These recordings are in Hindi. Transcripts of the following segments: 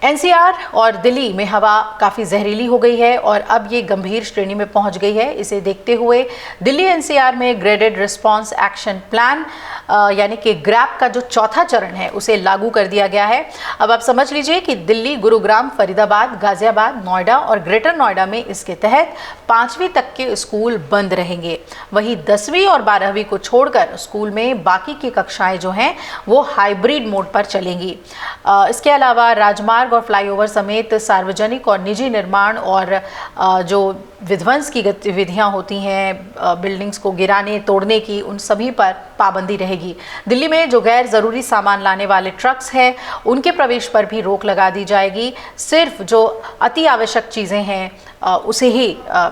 एनसीआर और दिल्ली में हवा काफ़ी जहरीली हो गई है और अब ये गंभीर श्रेणी में पहुंच गई है। इसे देखते हुए दिल्ली एनसीआर में ग्रेडेड रिस्पांस एक्शन प्लान यानी कि ग्रैप का जो चौथा चरण है उसे लागू कर दिया गया है। अब आप समझ लीजिए कि दिल्ली, गुरुग्राम, फरीदाबाद, गाजियाबाद, नोएडा और ग्रेटर नोएडा में इसके तहत 5वीं तक के स्कूल बंद रहेंगे। वहीं 10वीं और 12वीं को छोड़कर स्कूल में बाकी की कक्षाएं जो हैं वो हाइब्रिड मोड पर चलेंगी। इसके अलावा राजमार्ग और फ्लाईओवर समेत सार्वजनिक और निजी निर्माण और जो विध्वंस की गतिविधियां होती हैं, बिल्डिंग्स को गिराने तोड़ने की, उन सभी पर पाबंदी रहेगी। दिल्ली में जो गैर ज़रूरी सामान लाने वाले ट्रक्स हैं उनके प्रवेश पर भी रोक लगा दी जाएगी। सिर्फ जो अति आवश्यक चीज़ें हैं उसे ही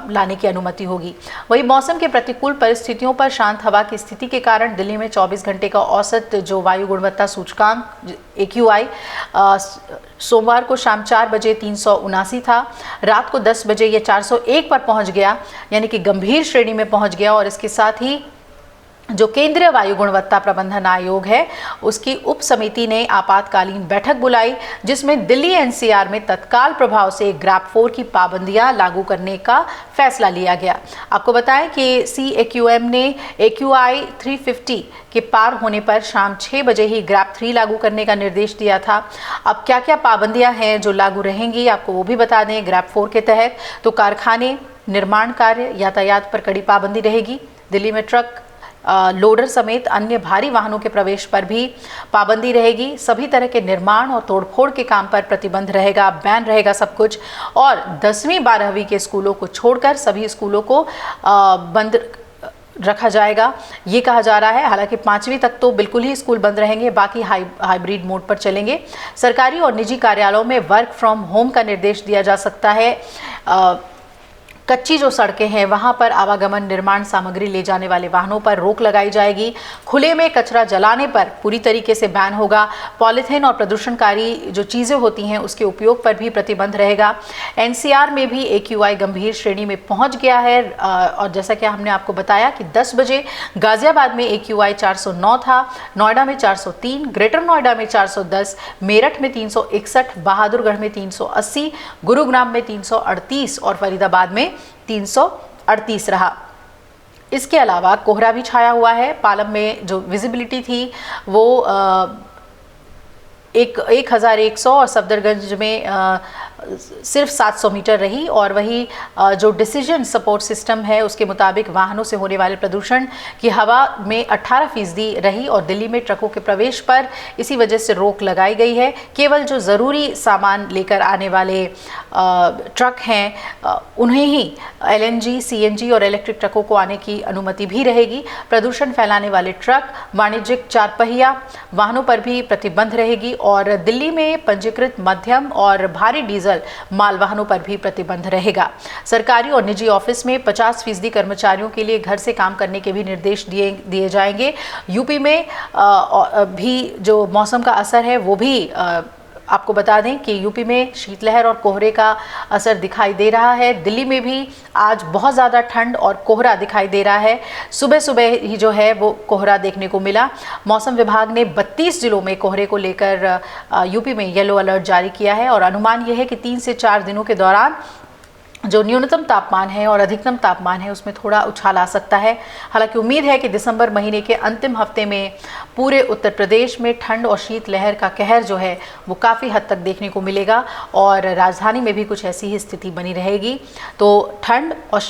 लाने की अनुमति होगी। वही मौसम के प्रतिकूल परिस्थितियों पर शांत हवा की स्थिति के कारण दिल्ली में 24 घंटे का औसत जो वायु गुणवत्ता सूचकांक AQI सोमवार को शाम 4 बजे 379 था। रात को 10 बजे ये 401 पर पहुंच गया, यानी कि गंभीर श्रेणी में पहुंच गया। और इसके साथ ही जो केंद्रीय वायु गुणवत्ता प्रबंधन आयोग है उसकी उप समिति ने आपातकालीन बैठक बुलाई, जिसमें दिल्ली एनसीआर में तत्काल प्रभाव से ग्रैप 4 की पाबंदियां लागू करने का फैसला लिया गया। आपको बताएं कि CAQM ने AQI 350 के पार होने पर शाम 6 बजे ही ग्रैप 3 लागू करने का निर्देश दिया था। अब क्या क्या पाबंदियां हैं जो लागू रहेंगी, आपको वो भी बता दें। ग्रैप 4 के तहत तो कारखाने, निर्माण कार्य, यातायात पर कड़ी पाबंदी रहेगी। दिल्ली में ट्रक, लोडर समेत अन्य भारी वाहनों के प्रवेश पर भी पाबंदी रहेगी। सभी तरह के निर्माण और तोड़फोड़ के काम पर प्रतिबंध रहेगा, बैन रहेगा सब कुछ। और 10वीं 12वीं के स्कूलों को छोड़कर सभी स्कूलों को बंद रखा जाएगा, ये कहा जा रहा है। हालांकि 5वीं तक तो बिल्कुल ही स्कूल बंद रहेंगे, बाकी हाइब्रिड मोड पर चलेंगे। सरकारी और निजी कार्यालयों में वर्क फ्रॉम होम का निर्देश दिया जा सकता है। कच्ची जो सड़कें हैं वहां पर आवागमन, निर्माण सामग्री ले जाने वाले वाहनों पर रोक लगाई जाएगी। खुले में कचरा जलाने पर पूरी तरीके से बैन होगा। पॉलीथीन और प्रदूषणकारी जो चीज़ें होती हैं उसके उपयोग पर भी प्रतिबंध रहेगा। एनसीआर में भी AQI गंभीर श्रेणी में पहुंच गया है और जैसा कि हमने आपको बताया कि 10 बजे गाजियाबाद में AQI 409 था, नोएडा में 403, ग्रेटर नोएडा में 410, मेरठ में 361, बहादुरगढ़ में 380, गुरुग्राम में 338 और फरीदाबाद में 338 रहा। इसके अलावा कोहरा भी छाया हुआ है। पालम में जो विजिबिलिटी थी वो 1100 और सफदरगंज में सिर्फ 700 मीटर रही। और वही जो डिसीजन सपोर्ट सिस्टम है उसके मुताबिक वाहनों से होने वाले प्रदूषण की हवा में 18% रही। और दिल्ली में ट्रकों के प्रवेश पर इसी वजह से रोक लगाई गई है। केवल जो ज़रूरी सामान लेकर आने वाले ट्रक हैं उन्हें ही LNG, CNG और इलेक्ट्रिक ट्रकों को आने की अनुमति भी रहेगी। प्रदूषण फैलाने वाले ट्रक, वाणिज्यिक 4 पहिया वाहनों पर भी प्रतिबंध रहेगी। और दिल्ली में पंजीकृत मध्यम और भारी डीजल माल वाहनों पर भी प्रतिबंध रहेगा। सरकारी और निजी ऑफिस में 50% कर्मचारियों के लिए घर से काम करने के भी निर्देश दिए जाएंगे। यूपी में भी जो मौसम का असर है वो भी आपको बता दें कि यूपी में शीतलहर और कोहरे का असर दिखाई दे रहा है। दिल्ली में भी आज बहुत ज़्यादा ठंड और कोहरा दिखाई दे रहा है। सुबह सुबह ही जो है वो कोहरा देखने को मिला। मौसम विभाग ने 32 जिलों में कोहरे को लेकर यूपी में येलो अलर्ट जारी किया है। और अनुमान यह है कि 3 से 4 दिनों के दौरान जो न्यूनतम तापमान है और अधिकतम तापमान है उसमें थोड़ा उछाल आ सकता है। हालांकि उम्मीद है कि दिसंबर महीने के अंतिम हफ्ते में पूरे उत्तर प्रदेश में ठंड और शीतलहर का कहर जो है वो काफ़ी हद तक देखने को मिलेगा और राजधानी में भी कुछ ऐसी ही स्थिति बनी रहेगी। तो ठंड और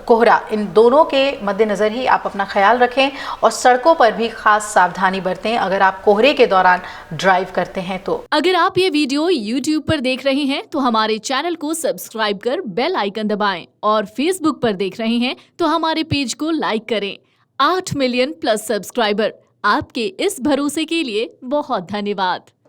कोहरा, इन दोनों के मद्देनज़र ही आप अपना ख्याल रखें और सड़कों पर भी खास सावधानी बरतें अगर आप कोहरे के दौरान ड्राइव करते हैं तो। अगर आप ये वीडियो YouTube पर देख रहे हैं तो हमारे चैनल को सब्सक्राइब कर बेल आइकन दबाएं और Facebook पर देख रहे हैं तो हमारे पेज को लाइक करें। 8 मिलियन प्लस सब्सक्राइबर, आपके इस भरोसे के लिए बहुत धन्यवाद।